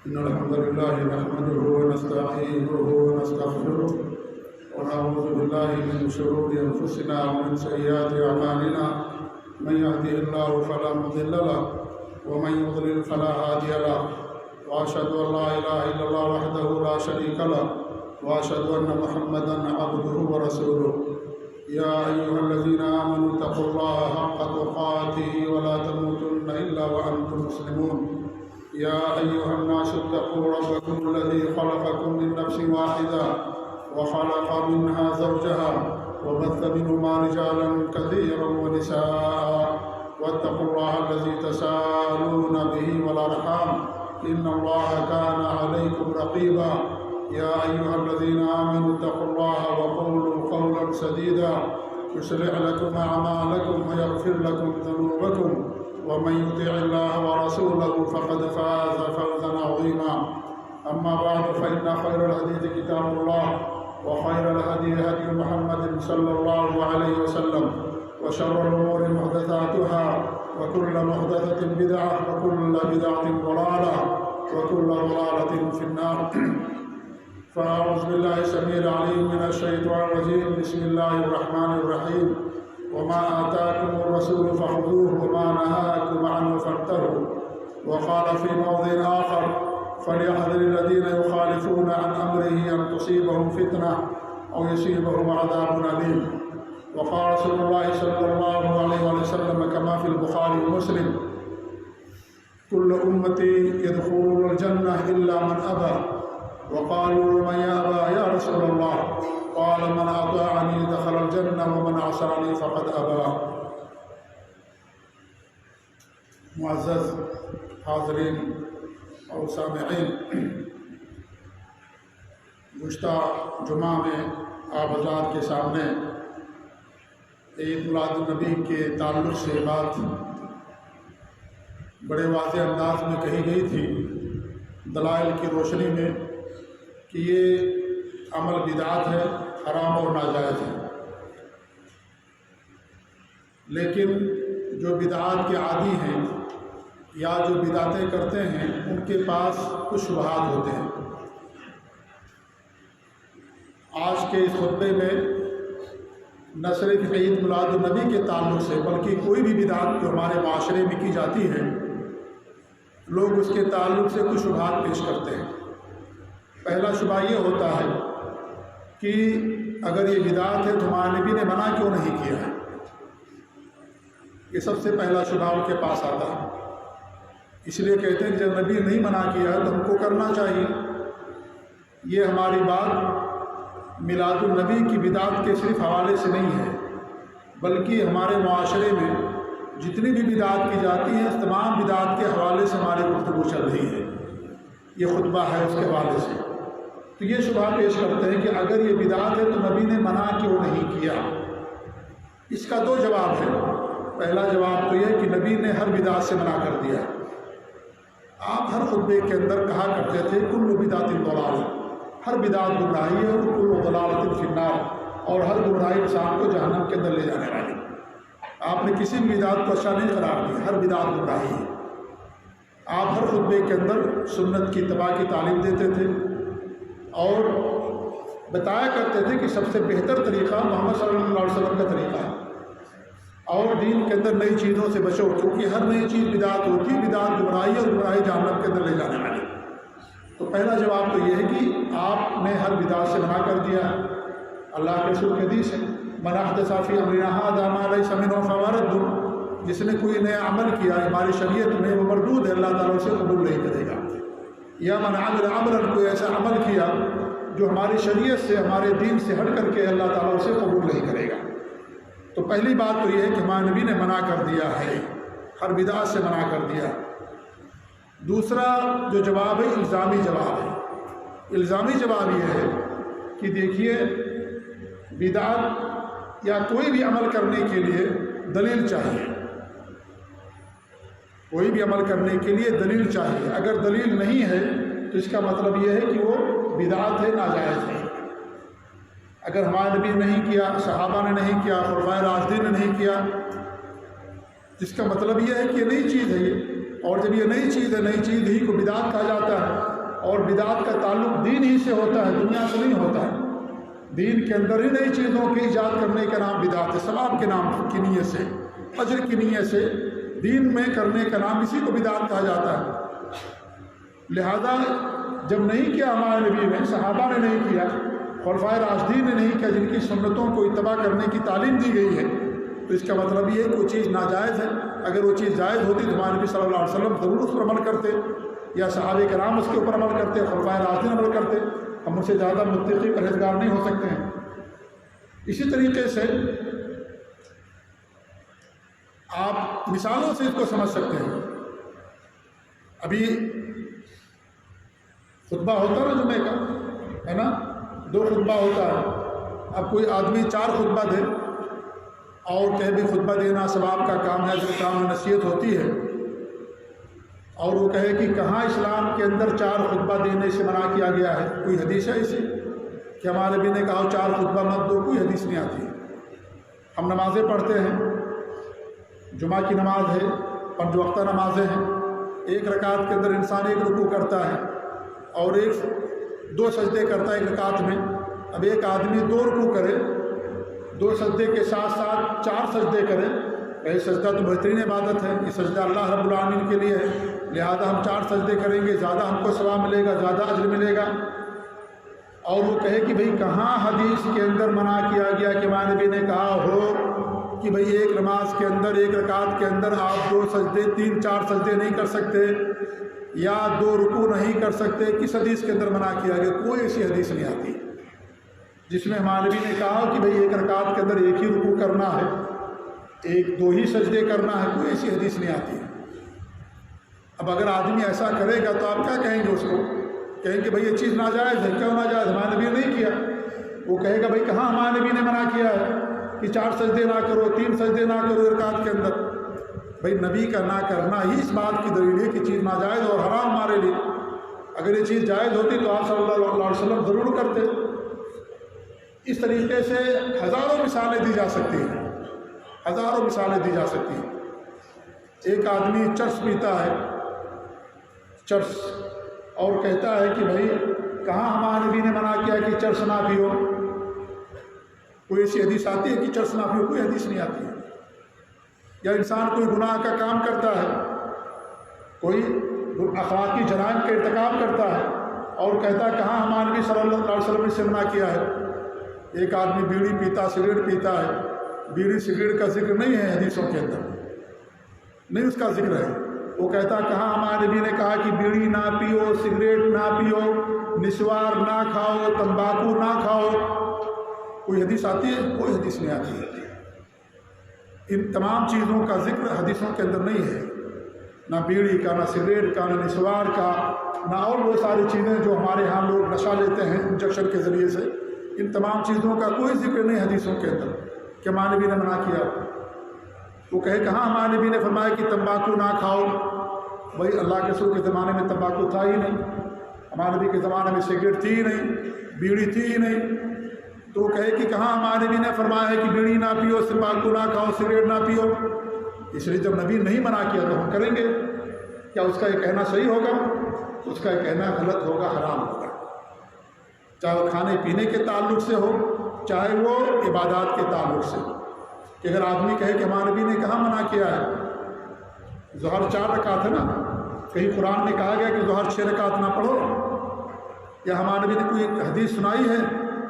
إن الحمد لله نحمده ونستعينه ونستغفره ونعوذ بالله من شرور أنفسنا ومن سيئات أعمالنا من يهده الله فلا مضل له ومن يضلل فلا هادي له وأشهد أن لا إله إلا الله وحده لا شريك له وأشهد أن محمدا عبده ورسوله يا أيها الذين آمنوا اتقوا الله حق تقاته ولا تموتن إلا وأنتم مسلمون يا أيها الناس اتقوا ربكم الذي خلقكم من نفس واحدة وخلق منها زوجها وبث منهما رجالا كثيرا ونساء واتقوا الله الذي تساءلون به والأرحام إن الله كان عليكم رقيبا يا أيها الذين آمنوا اتقوا الله وقولوا قولا سديدا يصلح لكم أعمالكم ويغفر لكم ذنوبكم ومن يطع الله ورسوله فقد فاز فوزا عظيما أما بعد فإن خير الحديث كتاب الله وخير الهدي هدي محمد صلى الله عليه وسلم وشر الأمور محدثاتها وكل محدثة بدعة وكل بدعة ضلالة وكل ضلالة في النار فأعوذ بالله السميع العليم من الشيطان الرجيم بسم الله الرحمن الرحيم وما آتاكم الرسول فخذوه وما نهاكم عنه فانتهوا وقال في موضع آخر فليحذر الذين يخالفون عن أمره أن تصيبهم فتنة أو يصيبهم عذاب أليم وقال رسول الله صلى الله عليه وسلم كما في البخاري ومسلم كل أمتي يدخلون الجنة إلا من أبى وقالوا من يأبى يا رسول الله قال من أطاعني دخل الجنة ومن عصاني فقد أبى. معزز حاضرین اور سامعین، گزشتہ جمعہ میں آپ حضرات کے سامنے عید میلاد النبی کے تعلق سے بات بڑے واضح انداز میں کہی گئی تھی دلائل کی روشنی میں کہ یہ عمل بدعت ہے، حرام اور ناجائز ہے، لیکن جو بدعات کے عادی ہیں یا جو بدعتیں کرتے ہیں ان کے پاس کچھ شبہات ہوتے ہیں. آج کے اس خطبے میں نہ صرف عید میلاد النبی کے تعلق سے بلکہ کوئی بھی بدعت جو ہمارے معاشرے میں کی جاتی ہے لوگ اس کے تعلق سے کچھ شبہات پیش کرتے ہیں. پہلا شبہ یہ ہوتا ہے کہ اگر یہ بدعت ہے تو ہمارے نبی نے منع کیوں نہیں کیا ہے. یہ سب سے پہلا شبہ ان کے پاس آتا ہے. اس لیے کہتے ہیں کہ جب نبی نہیں منع کیا ہے تو ہم کو کرنا چاہیے. یہ ہماری بات میلاد النبی کی بدعت کے صرف حوالے سے نہیں ہے بلکہ ہمارے معاشرے میں جتنی بھی بدعت کی جاتی ہیں تمام بدعت کے حوالے سے ہماری گفتگو چل رہی ہے. یہ خطبہ ہے اس کے حوالے سے. تو یہ شبہ پیش کرتے ہیں کہ اگر یہ بدعت ہے تو نبی نے منع کیوں نہیں کیا. اس کا دو جواب ہے. پہلا جواب تو یہ کہ نبی نے ہر بدعت سے منع کر دیا. آپ ہر خطبے کے اندر کہا کرتے تھے کل بدعت ضلالہ، ہر بدعت گمراہی ہے، اور کل ضلالۃ فی النار، اور ہر گمراہی انسان کو جہنم کے اندر لے جانے والی. آپ نے کسی بھی بدعت کو اچھا نہیں قرار دیا، ہر بدعت گمراہی ہے. آپ ہر خطبے کے اندر سنت کی اتباع کی تعلیم دیتے تھے اور بتایا کرتے تھے کہ سب سے بہتر طریقہ محمد صلی اللہ علیہ وسلم کا طریقہ ہے، اور دین کے اندر نئی چیزوں سے بچو کیونکہ ہر نئی چیز بدعت ہوتی ہے. بدعت گمراہی اور گمراہی جہنم کے اندر لے جانے والی. تو پہلا جواب تو یہ ہے کہ آپ نے ہر بدعت سے منع کر دیا. اللہ کے رسول کی حدیث ہے من احدث فی امرنا ھذا ما لیس منہ فہو رد، جس نے کوئی نیا عمل کیا ہماری شریعت میں وہ مردود ہے، اللہ تعالیٰ اسے قبول نہیں کرے گا. یا من عمل عملا، کوئی ایسا عمل کیا جو ہماری شریعت سے ہمارے دین سے ہٹ کر کے اللہ تعالیٰ اسے قبول نہیں کرے گا. تو پہلی بات تو یہ ہے کہ ہمارے نبی نے منع کر دیا ہے، ہر بدعت سے منع کر دیا. دوسرا جو جواب ہے الزامی جواب ہے. الزامی جواب یہ ہے کہ دیکھیے بدعت یا کوئی بھی عمل کرنے کے لیے دلیل چاہیے. کوئی بھی عمل کرنے کے لیے دلیل چاہیے. اگر دلیل نہیں ہے تو اس کا مطلب یہ ہے کہ وہ بدعت ہے، ناجائز ہے. اگر ہمارے نبی نے نہیں کیا، صحابہ نے نہیں کیا، خلفائے راشدین نے نہیں کیا، جس کا مطلب یہ ہے کہ یہ نئی چیز ہے. یہ اور جب یہ نئی چیز ہے، نئی چیز ہی کو بدعت کہا جاتا ہے. اور بدعت کا تعلق دین ہی سے ہوتا ہے، دنیا سے نہیں ہوتا ہے۔ دین کے اندر ہی نئی چیزوں کی ایجاد کرنے کا نام بدعت ہے، ثواب کے نام کی نیت سے، اجر کی نیت سے دین میں کرنے کا نام اسی کو بدعت کہا جاتا ہے۔ لہذا جب نہیں کیا ہمارے نبی نے، صحابہ نے نہیں کیا، خلفائے راشدین نے نہیں کیا، جن کی سنتوں کو اتباع کرنے کی تعلیم دی گئی ہے، تو اس کا مطلب یہ ہے کہ وہ چیز ناجائز ہے۔ اگر وہ چیز جائز ہوتی تو ہمارے نبی صلی اللہ علیہ وسلم ضرور اس پر عمل کرتے، یا صحابہ کرام اس کے اوپر عمل کرتے، خلفائے راشدین عمل کرتے۔ ہم ان سے زیادہ متقی پرہیزگار نہیں ہو سکتے ہیں۔ اسی طریقے سے آپ مثالوں سے اس کو سمجھ سکتے ہیں۔ ابھی خطبہ ہوتا ہے نا جمعے کا، ہے نا، 2 خطبہ ہوتا ہے۔ اب کوئی آدمی 4 خطبہ دے اور کہے بھی خطبہ دینا ثواب کا کام ہے، جو کام میں نصیحت ہوتی ہے، اور وہ کہے کہ کہاں اسلام کے اندر 4 خطبہ دینے سے منع کیا گیا ہے؟ کوئی حدیث ہے اسے کہ ہمارے نبی نے کہا 4 خطبہ مت دو؟ کوئی حدیث نہیں آتی ہے۔ ہم نمازیں پڑھتے ہیں، جمعہ کی نماز ہے، 5 وقتہ نمازیں ہیں، 1 رکعت کے اندر انسان 1 رکوع کرتا ہے اور 2 سجدے کرتا ہے 1 رکعت میں۔ اب ایک آدمی 2 رکوع کرے، 2 سجدے کے ساتھ ساتھ 4 سجدے کرے، یہ سجدہ تو بہترین عبادت ہے، یہ سجدہ اللہ رب العالمین کے لیے ہے، لہذا ہم 4 سجدے کریں گے، زیادہ ہم کو ثواب ملے گا، زیادہ اجر ملے گا۔ اور وہ کہے کہ بھئی کہاں حدیث کے اندر منع کیا گیا کہ ہمارے نبی نے کہا ہو کہ بھئی ایک نماز کے اندر، 1 رکعت کے اندر آپ 2 سجدے 3-4 سجدے نہیں کر سکتے، یا 2 رکوع نہیں کر سکتے؟ کس حدیث کے اندر منع کیا گیا؟ کوئی ایسی حدیث نہیں آتی جس میں ہمارے نبی نے کہا کہ بھئی 1 رکعت کے اندر 1 ہی رکوع کرنا ہے، 2 ہی سجدے کرنا ہے۔ کوئی ایسی حدیث نہیں آتی ہے۔ اب اگر آدمی ایسا کرے گا تو آپ کیا کہیں گے؟ اس کو کہیں کہ بھئی یہ چیز ناجائز ہے۔ کیوں ناجائز؟ ہمارے نبی نے نہیں کیا۔ وہ کہے گا بھئی کہاں ہمارے نبی نے منع کیا ہے کہ 4 سجدے نہ کرو، 3 سجدے نہ کرو 1 رکعت کے اندر؟ بھئی نبی کا نہ کرنا ہی اس بات کی دلیل ہے کہ چیز ناجائز اور حرام ہمارے لیے۔ اگر یہ چیز جائز ہوتی تو آپ صلی اللہ علیہ وسلم ضرور کرتے۔ اس طریقے سے ہزاروں مثالیں دی جا سکتی ہیں، ہزاروں مثالیں دی جا سکتی ہیں۔ ایک آدمی چرس پیتا ہے، چرس، اور کہتا ہے کہ بھئی کہاں ہمارے نبی نے منع کیا کہ چرس نہ پیو؟ کوئی ایسی حدیث آتی ہے کہ چرس نہ پیو؟ کوئی حدیث نہیں آتی ہے۔ یا انسان کوئی گناہ کا کام کرتا ہے، کوئی اخلاقی جرائم کا ارتکاب کرتا ہے، اور کہتا ہے کہاں ہمارے نبی صلی اللہ علیہ وسلم نے سے منع کیا ہے؟ ایک آدمی بیڑی پیتا، سگریٹ پیتا ہے، بیڑی سگریٹ کا ذکر نہیں ہے حدیثوں کے اندر، نہیں اس کا ذکر ہے۔ وہ کہتا ہے کہاں ہمارے نبی نے کہا کہ بیڑی نہ پیو، سگریٹ نہ پیو، نسوار نہ کھاؤ، تمباکو نہ کھاؤ؟ کوئی حدیث آتی ہے؟ کوئی حدیث نہیں آتی ہے۔ ان تمام چیزوں کا ذکر حدیثوں کے اندر نہیں ہے، نہ بیڑی کا، نہ سگریٹ کا، نہ نسوار کا، نہ اور وہ ساری چیزیں جو ہمارے ہاں لوگ نشہ لیتے ہیں انجیکشن کے ذریعے سے، ان تمام چیزوں کا کوئی ذکر نہیں حدیثوں کے اندر کہ ہمارے نبی نے منع کیا۔ وہ کہے کہاں ہمارے نبی نے فرمایا کہ تمباکو نہ کھاؤ؟ بھائی اللہ کے رسول کے زمانے میں تمباکو تھا ہی نہیں، ہمارے نبی کے زمانے میں سگریٹ تھی ہی نہیں، بیڑی تھی ہی نہیں۔ تو وہ کہے کہ کہاں ہمارے نبی نے فرمایا ہے کہ بیڑی نہ پیو، تمباکو نہ کھاؤ، سگریٹ نہ پیو؟ اس لیے جب نبی نہیں منع کیا تو ہم کریں گے؟ کیا اس کا یہ کہنا صحیح ہوگا؟ اس کا یہ کہنا غلط ہوگا، حرام ہوگا، چاہے وہ کھانے پینے کے تعلق سے ہو، چاہے وہ عبادات کے تعلق سے ہو۔ کہ اگر آدمی کہے کہ ہمارے نبی نے کہاں منع کیا ہے؟ ظہر 4 رکعت ہے نا، کہیں قرآن میں کہا گیا کہ ظہر 6 رکعت نہ پڑھو؟ یا ہمارے نبی نے کوئی حدیث سنائی ہے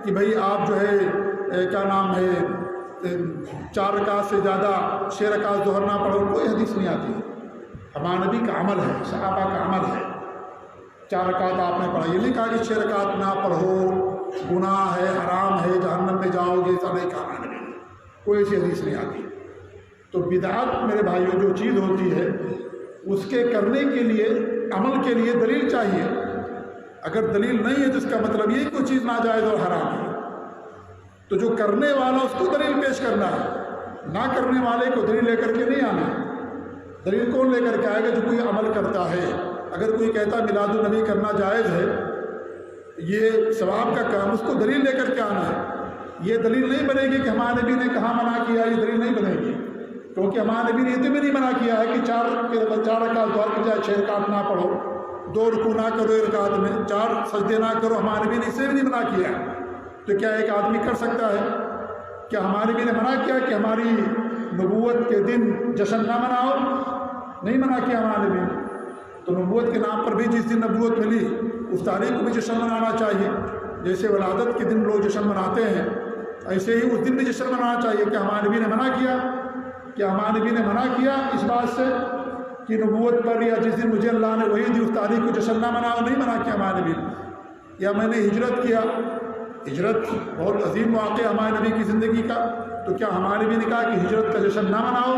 کہ بھئی آپ جو ہے کیا نام ہے 4 رکعت سے زیادہ 6 رکعت ظہر نہ پڑھو؟ کوئی حدیث نہیں آتی ہے۔ ہمارے نبی کا عمل ہے، صحابہ کا عمل ہے۔ 4 رکعت آپ نے پڑھا، یہ نہیں کہا کہ 6 رکعت نہ پڑھو، گناہ ہے، حرام ہے، جہنم میں جاؤ گے، ایسا نہیں کہا ہمارے نبی نے۔ کوئی ایسی حدیث نہیں آتی۔ تو بدعت میرے بھائیوں جو چیز ہوتی ہے اس کے کرنے کے لیے، عمل کے لیے دلیل چاہیے۔ اگر دلیل نہیں ہے تو اس کا مطلب یہ کوئی چیز ناجائز اور حرام ہے، تو جو کرنے والا اس کو دلیل پیش کرنا ہے، نہ کرنے والے کو دلیل لے کر کے نہیں آنا ہے۔ دلیل کون لے کر کے آئے گا؟ جو کوئی عمل کرتا ہے۔ اگر کوئی کہتا ہے میلاد النبی کرنا جائز ہے، یہ ثواب کا کام، اس کو دلیل لے کر کے آنا ہے۔ یہ دلیل نہیں بنے گی کہ ہمارے نبی نے کہاں منع کیا، یہ دلیل نہیں بنے گی، کیونکہ ہمارے نبی نے یہ بھی نہیں منع کیا ہے کہ 4 رکعت ظہر کی جائے 6 رکعت نہ پڑھو۔ 2 رکوع نہ کرو ایک رکعت میں، 4 سجدے نہ کرو، ہمارے نبی نے اسے بھی نہیں منع کیا۔ تو کیا ایک آدمی کر سکتا ہے؟ کیا ہمارے نبی نے منع کیا کہ ہماری نبوت کے دن جشن نہ مناؤ؟ نہیں منع کیا ہمارے نبی نے۔ تو نبوت کے نام پر بھی جس دن نبوت ملی اس تاریخ کو بھی جشن منانا چاہیے۔ جیسے ولادت کے دن لوگ جشن مناتے ہیں، ایسے ہی اس دن بھی جشن منانا چاہیے۔ کہ ہمارے نبی نے منع کیا؟ کیا ہمارے نبی نے منع کیا اس بات سے کہ نبوت پر یا جس دن مجھے اللہ نے وہی دی اس تاریخ کو جشن نہ مناؤ؟ نہیں منع کیا ہمارے نبی نے۔ یا میں نے ہجرت کیا، ہجرت بہت عظیم واقعہ ہمارے نبی کی زندگی کا، تو کیا ہمارے نبی نے کہا کہ ہجرت کا جشن نہ مناؤ؟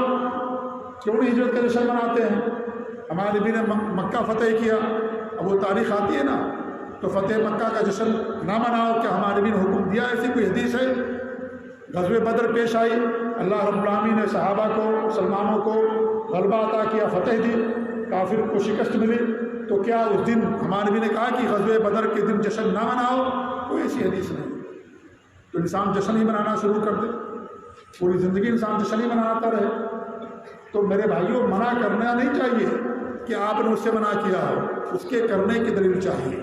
کیوں نہیں ہجرت کا جشن مناتے ہیں؟ ہمارے نبی نے مکہ فتح کیا، اب وہ تاریخ آتی ہے نا، تو فتح مکہ کا جشن نہ مناؤ؟ کیا ہمارے نبی نے حکم دیا؟ ایسی کوئی حدیث ہے؟ غزوہ بدر پیش آئی، اللہ رب العالمین نے صحابہ کو، مسلمانوں کو غلبہ عطا کیا، فتح دی، کافر کو شکست ملی، تو کیا اس دن ہمارے نبی نے کہا کہ غزوہ بدر کے دن جشن نہ مناؤ؟ کوئی ایسی حدیث نہیں۔ تو انسان جشن ہی منانا شروع کر دے، پوری زندگی انسان جشن ہی مناتا رہے، تو میرے بھائیوں منع کرنا نہیں چاہیے کہ آپ نے اس سے منع کیا ہو، اس کے کرنے کی دلیل چاہیے،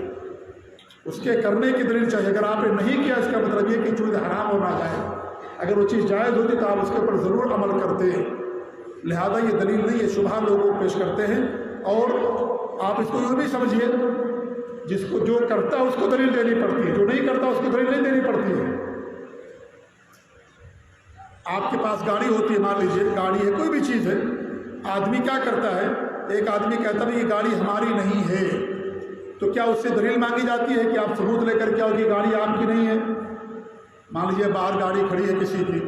اس کے کرنے کی دلیل چاہیے۔ اگر آپ نے نہیں کیا اس کا مطلب یہ کہ چیز حرام ہو نہ جائے، اگر وہ چیز جائز ہوتی تو آپ اس کے اوپر ضرور عمل کرتے ہیں۔ لہذا یہ دلیل نہیں، یہ شبہ لوگوں کو پیش کرتے ہیں، اور آپ اس کو یوں بھی سمجھیے جس کو جو کرتا ہے اس کو دلیل دینی پڑتی ہے، جو نہیں کرتا اس کو دلیل نہیں دینی پڑتی ہے۔ آپ کے پاس گاڑی ہوتی ہے، مان لیجیے گاڑی ہے، کوئی بھی چیز ہے، آدمی کیا کرتا ہے؟ ایک آدمی کہتا ہے یہ گاڑی ہماری نہیں ہے، تو کیا اس سے دلیل مانگی جاتی ہے کہ آپ ثبوت لے کر کے آؤ کہ گاڑی آپ کی نہیں ہے؟ مان لیجیے باہر گاڑی کھڑی ہے، کسی کی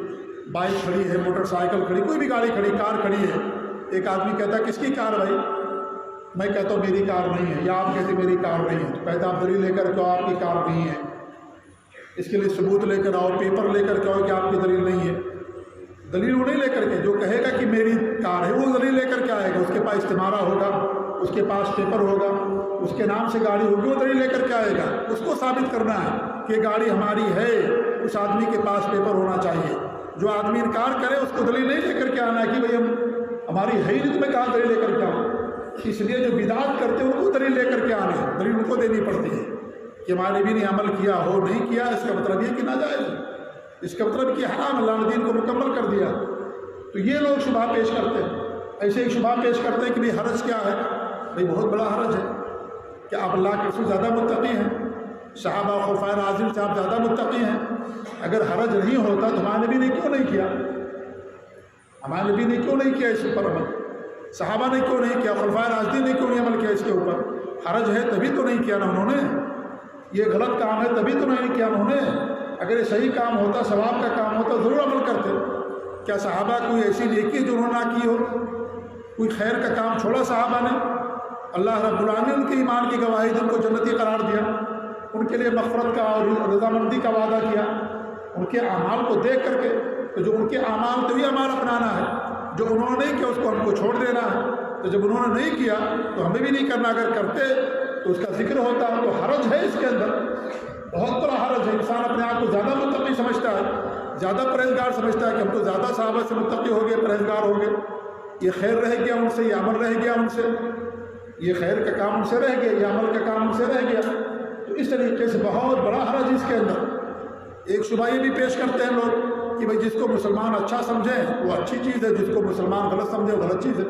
بائک کھڑی ہے، موٹر سائیکل کھڑی، کوئی بھی گاڑی کھڑی، کار کھڑی ہے، ایک آدمی کہتا ہے کس کی کار بھائی؟ میں کہتا ہوں میری کار نہیں ہے، یا آپ کہتے میری کار نہیں ہے، تو کہتا آپ دلیل لے کر کے آپ کی کار نہیں ہے، اس کے لیے ثبوت لے کر آؤ، پیپر لے کر کے آؤ کہ آپ کی دلیل نہیں ہے۔ دلیل وہ نہیں لے کر کے، جو کہے گا کہ میری کار ہے وہ دلیل لے کر کے آئے گا، اس کے پاس استمارہ ہوگا، اس کے پاس پیپر ہوگا، اس کے نام سے گاڑی ہوگی، وہ دلیل لے کر کے آئے گا۔ اس کو ثابت کرنا ہے کہ گاڑی ہماری ہے، اس آدمی کے پاس پیپر ہونا چاہیے۔ جو آدمی انکار کرے اس کو دلیل نہیں لے کر کے آنا ہے کہ بھئی ہماری ہے ہی نہیں، تمہیں کہاں دلیل لے کر کے آؤ۔ اس لیے جو بدعت کرتے ہیں ان کو دلیل لے کر کے آنا ہے، دلیل ان کو دینی پڑتی ہے کہ ہمارے نبی نے عمل کیا ہو، نہیں کیا، اس کا مطلب یہ کہ ناجائز ہے، اس کا مطلب کہ حرام، اللہ نے دین کو مکمل کر دیا۔ تو یہ لوگ شبہ پیش کرتے ہیں، ایسے ہی شبہ پیش کرتے ہیں کہ بھئی حرج کیا ہے؟ بھئی بہت بڑا حرج ہے کہ آپ اللہ کے رسول زیادہ متقی ہیں، صحابہ خلفائے راشدین سے آپ زیادہ متقی ہیں۔ اگر حرج نہیں ہوتا تو ہمارے نبی نے کیوں نہیں کیا؟ ہمارے نبی نے کیوں نہیں کیا اس پر عمل؟ صحابہ نے کیوں نہیں کیا؟ خلفائے راشدین نے کیوں نہیں عمل کیا اس کے اوپر؟ حرج ہے تبھی تو نہیں کیا نا انہوں نے، یہ غلط کام ہے تبھی تو نہیں کیا انہوں نے۔ اگر یہ صحیح کام ہوتا، ثواب کا کام ہوتا، ضرور عمل کرتے۔ کیا صحابہ کوئی ایسی نیکی جو انہوں نے نہ کی ہو؟ کوئی خیر کا کام چھوڑا صحابہ نے؟ اللہ رب العالمین ان کے ایمان کی گواہی دی، ان کو جنتی قرار دیا، ان کے لیے مغفرت کا اور رضامندی کا وعدہ کیا۔ ان کے اعمال کو دیکھ کر کے، تو جو ان کے اعمال تبھی اعمال اپنانا ہے، جو انہوں نے نہیں کیا اس کو ہم کو چھوڑ دینا ہے۔ تو جب انہوں نے نہیں کیا تو ہمیں بھی نہیں کرنا، اگر کرتے تو اس کا ذکر ہوتا۔ تو حرج ہے اس کے اندر، بہت بڑا حرج ہے۔ انسان اپنے آپ کو زیادہ متقی سمجھتا ہے، زیادہ پرہیزگار سمجھتا ہے کہ ہم تو زیادہ صحابہ سے متقی ہو گئے، پرہیزگار ہو گئے، یہ خیر رہ گیا ان سے، یہ عمل رہ گیا ان سے، یہ خیر کا کام ان سے رہ گیا، یہ عمل کا کام ان سے رہ گیا۔ تو اس طریقے سے بہت بڑا حرج اس کے اندر۔ ایک شبہ یہ بھی پیش کرتے ہیں لوگ کہ بھئی جس کو مسلمان اچھا سمجھیں وہ اچھی چیز ہے، جس کو مسلمان غلط سمجھے وہ غلط چیز ہے۔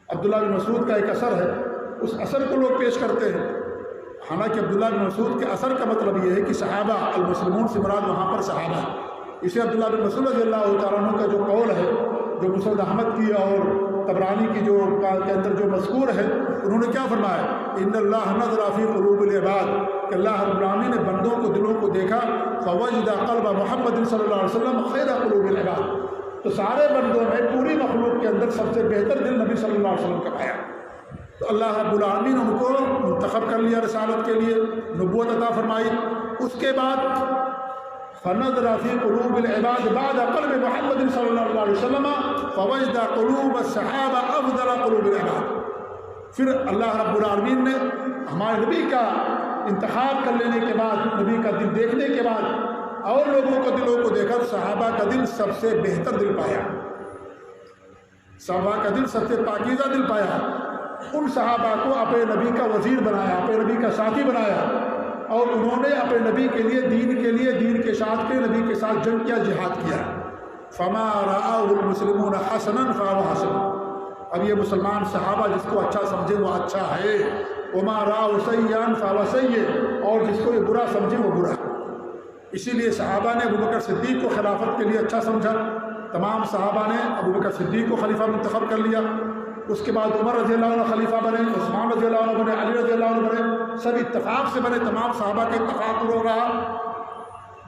عبداللہ بن مسعود کا ایک اثر ہے، اس اثر کو لوگ پیش کرتے ہیں، حالانکہ عبداللہ بن مسعود کے اثر کا مطلب یہ ہے کہ صحابہ، المسلمون سے مراد وہاں پر صحابہ۔ اسے عبداللہ بن مسعود رضی اللہ تعالیٰ عنہ کا جو قول ہے، جو مسند احمد کی اور طبرانی کی جو کے اندر جو مذکور ہے، انہوں نے کیا فرمایا؟ ان اللہ نظر فی قلوب العباد، کہ اللہ رب العالمین نے بندوں کو، دلوں کو دیکھا، فوجد قلب محمد صلی اللہ علیہ وسلم خیر قلوب العباد، تو سارے بندوں میں، پوری مخلوق کے اندر سب سے بہتر دل نبی صلی اللہ علیہ وسلم کا پایا۔ تو اللہ رب العالمین ان کو منتخب کر لیا رسالت کے لیے، نبوت عطا فرمائی۔ اس کے بعد فنظر فی قلوب العباد بعد قلب محمد صلی اللہ علیہ وسلم فوجد قلوب الصحابہ افضل قلوب العباد۔ پھر اللہ رب العالمین نے ہمارے نبی کا انتخاب کر لینے کے بعد، نبی کا دل دیکھنے کے بعد، اور لوگوں کے دلوں کو دیکھا، صحابہ کا دل سب سے بہتر دل پایا، صحابہ کا دل سب سے پاکیزہ دل پایا۔ ان صحابہ کو اپنے نبی کا وزیر بنایا، اپنے نبی کا ساتھی بنایا، اور انہوں نے اپنے نبی کے لیے دین کے ساتھ کے نبی کے ساتھ جنگ کیا، جہاد کیا۔ فما رآہ المسلمون حسنا فهو حسن، اب یہ مسلمان صحابہ جس کو اچھا سمجھے وہ اچھا ہے، وما رآہ سیئا فهو سیئ، اور جس کو یہ برا سمجھے وہ برا۔ اسی لیے صحابہ نے ابوبکر صدیق کو خلافت کے لیے اچھا سمجھا، تمام صحابہ نے ابوبکر صدیق کو خلیفہ منتخب کر لیا، اس کے بعد عمر رضی اللہ عنہ خلیفہ بنے، عثمان رضی اللہ عنہ بنے، علی رضی اللہ عنہ بنے، سب اتفاق سے بنے، تمام صحابہ کے اتفاق ہو رہا۔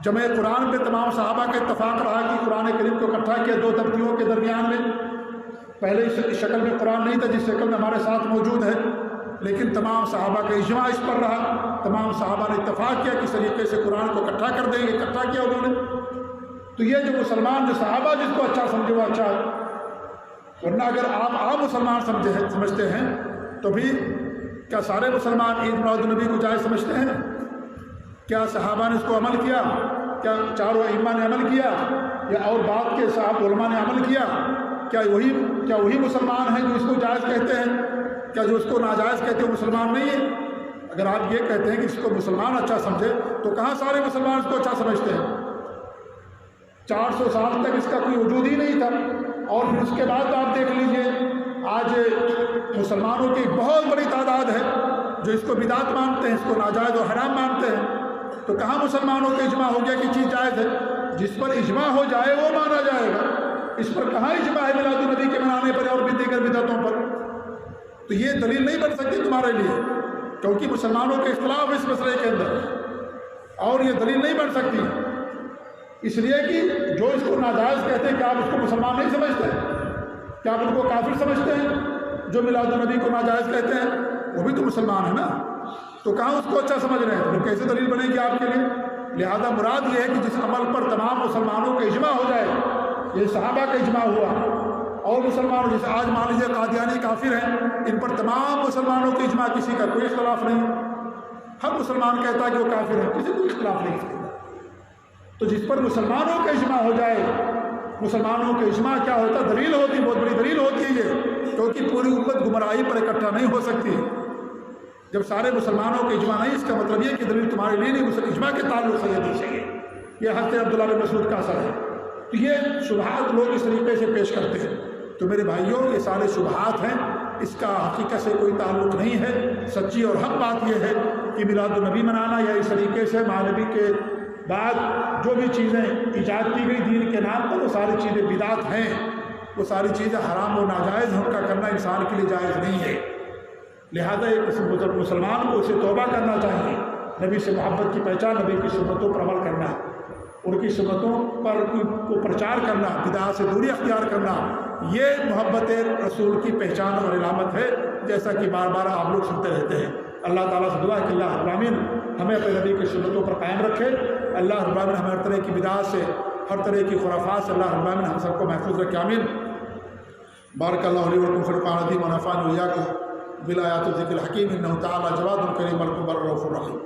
جمع قرآن پہ تمام صحابہ کا اتفاق رہا کہ قرآن کریم کو اکٹھا کیا دو تبتیوں کے درمیان میں۔ پہلے اس شکل میں قرآن نہیں تھا جس شکل میں ہمارے ساتھ موجود ہے، لیکن تمام صحابہ کا اجماع اس پر رہا، تمام صحابہ نے اتفاق کیا کس طریقے سے قرآن کو اکٹھا کر دیں گے، اکٹھا کیا انہوں نے۔ تو یہ جو مسلمان جو صحابہ جس کو اچھا سمجھے وہ اچھا ہے، ورنہ اگر آپ عام مسلمان سمجھتے ہیں تو بھی کیا سارے مسلمان عید میلاد النبی کو جائز سمجھتے ہیں؟ کیا صحابہ نے اس کو عمل کیا؟ کیا چاروں ائمہ نے عمل کیا؟ یا اور بعد کے صاحب علماء نے عمل کیا؟ کیا وہی مسلمان ہیں جو اس کو جائز کہتے ہیں؟ کیا جو اس کو ناجائز کہتے ہیں وہ مسلمان نہیں ہے؟ اگر آپ یہ کہتے ہیں کہ اس کو مسلمان اچھا سمجھے تو کہاں سارے مسلمان اس کو اچھا سمجھتے ہیں؟ 400 سال تک اس کا کوئی وجود ہی نہیں تھا، اور پھر اس کے بعد آپ دیکھ لیجئے آج مسلمانوں کی بہت بڑی تعداد ہے جو اس کو بدعت مانتے ہیں، اس کو ناجائز اور حرام مانتے ہیں۔ تو کہاں مسلمانوں کا اجماع ہو گیا کہ چیز جائز ہے؟ جس پر اجماع ہو جائے وہ مانا جائے گا، اس پر کہاں اجماع ہے میلاد النبی کے منانے پر اور بھی دیگر بدعتوں پر؟ تو یہ دلیل نہیں بن سکتی تمہارے لیے، کیونکہ مسلمانوں کے اختلاف ہے اس مسئلے کے اندر، اور یہ دلیل نہیں بن سکتی، اس لیے کہ جو اس کو ناجائز کہتے ہیں کیا آپ اس کو مسلمان نہیں سمجھتے؟ کیا آپ ان کو کافر سمجھتے ہیں؟ جو میلاد النبی کو ناجائز کہتے ہیں وہ بھی تو مسلمان ہے نا، تو کہاں اس کو اچھا سمجھ رہے ہیں؟ تو کیسے دلیل بنے گی آپ کے لیے؟ لہذا مراد یہ ہے کہ جس عمل پر تمام مسلمانوں کا اجماع ہو جائے، یہ صحابہ کا اجماع ہوا، اور مسلمانوں جیسے آج مان لیجیے قادیانی کافر ہیں، ان پر تمام مسلمانوں کا اجماع، کسی کا کوئی اختلاف نہیں، ہر مسلمان کہتا ہے کہ وہ کافر ہے، کسی کو اختلاف نہیں اس کے اندر۔ تو جس پر مسلمانوں کا اجماع ہو جائے، مسلمانوں کا اجماع کیا ہوتا ہے؟ دلیل ہوتی ہے، بہت بڑی دلیل ہوتی ہے یہ، کیونکہ پوری امت گمراہی پر اکٹھا نہیں ہو سکتی جب سارے مسلمانوں کا اجماع نہیں۔ اس کا مطلب یہ کہ دلیل تمہارے لیے نہیں، اجماع کے تعلق سے یہ دی چاہیے۔ یہ حضرت عبداللہ بن مسعود کا اثر ہے۔ تو یہ شبہات لوگ اس طریقے سے پیش کرتے ہیں، تو میرے بھائیوں یہ سارے شبہات ہیں، اس کا حقیقت سے کوئی تعلق نہیں ہے۔ سچی اور حق بات یہ ہے کہ میلاد النبی منانا یا اس طریقے سے مانبی کے بعد جو بھی چیزیں ایجاد کی گئی دین کے نام پر وہ ساری چیزیں بدعت ہیں، وہ ساری چیزیں حرام و ناجائز ہیں، ان کا کرنا انسان کے لیے جائز نہیں ہے۔ لہذا ایک مسلمان کو اسے توبہ کرنا چاہیے، نبی سے محبت کی پہچان، نبی کی سنتوں پر عمل کرنا، ان کی سنتوں پر کو پرچار کرنا، بدعات سے دوری اختیار کرنا، یہ محبت رسول کی پہچان اور علامت ہے، جیسا کہ بار بار آپ لوگ سنتے رہتے ہیں۔ اللہ تعالیٰ سے دعا ہے کہ اللہ رب العالمین ہمیں اپنے نبی کی سنتوں پر قائم رکھے، اللہ رب العالمین ہمیں ہر طرح کی بدعات سے، ہر طرح کی خرافات سے اللہ رب العالمین ہم سب کو محفوظ رکھے، آمین۔ بارک اللہ علیہ ولکم فی القرآن العظیم ونفعني وإياكم بالآیات والذکر الحکیم، انہ تعالیٰ جواد کریم الرؤوف الرحیم۔